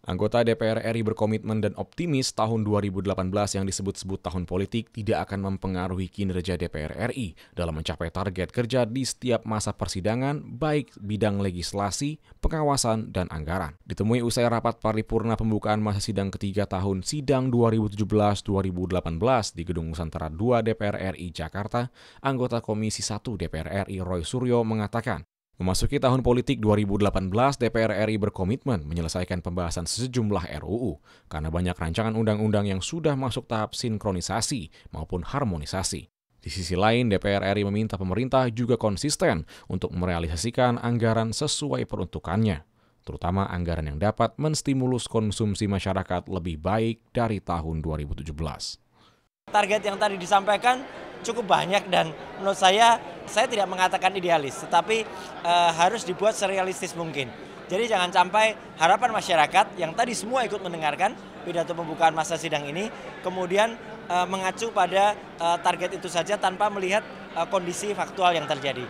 Anggota DPR RI berkomitmen dan optimis tahun 2018 yang disebut-sebut tahun politik tidak akan mempengaruhi kinerja DPR RI dalam mencapai target kerja di setiap masa persidangan, baik bidang legislasi, pengawasan, dan anggaran. Ditemui usai rapat paripurna pembukaan masa sidang ketiga tahun sidang 2017-2018 di Gedung Nusantara II DPR RI Jakarta, anggota Komisi 1 DPR RI Roy Suryo mengatakan, memasuki tahun politik 2018, DPR RI berkomitmen menyelesaikan pembahasan sejumlah RUU karena banyak rancangan undang-undang yang sudah masuk tahap sinkronisasi maupun harmonisasi. Di sisi lain, DPR RI meminta pemerintah juga konsisten untuk merealisasikan anggaran sesuai peruntukannya, terutama anggaran yang dapat menstimulus konsumsi masyarakat lebih baik dari tahun 2017. Target yang tadi disampaikan cukup banyak dan menurut saya tidak mengatakan idealis, tetapi harus dibuat serealistis mungkin. Jadi jangan sampai harapan masyarakat yang tadi semua ikut mendengarkan pidato pembukaan masa sidang ini, kemudian mengacu pada target itu saja tanpa melihat kondisi faktual yang terjadi.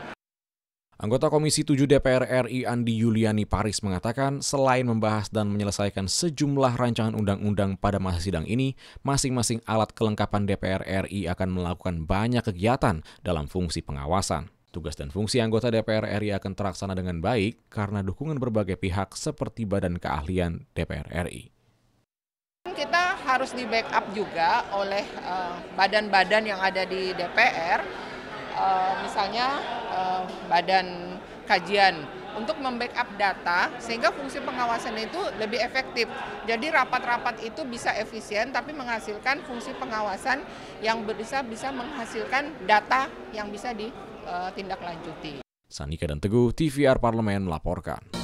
Anggota Komisi 7 DPR RI Andi Yuliani Paris mengatakan selain membahas dan menyelesaikan sejumlah rancangan undang-undang pada masa sidang ini, masing-masing alat kelengkapan DPR RI akan melakukan banyak kegiatan dalam fungsi pengawasan. Tugas dan fungsi anggota DPR RI akan terlaksana dengan baik karena dukungan berbagai pihak seperti Badan Keahlian DPR RI. Kita harus di-backup juga oleh badan-badan yang ada di DPR, misalnya badan kajian untuk membackup data sehingga fungsi pengawasan itu lebih efektif. Jadi rapat-rapat itu bisa efisien tapi menghasilkan fungsi pengawasan yang bisa menghasilkan data yang bisa ditindaklanjuti. Sanika dan Teguh, TVR Parlemen melaporkan.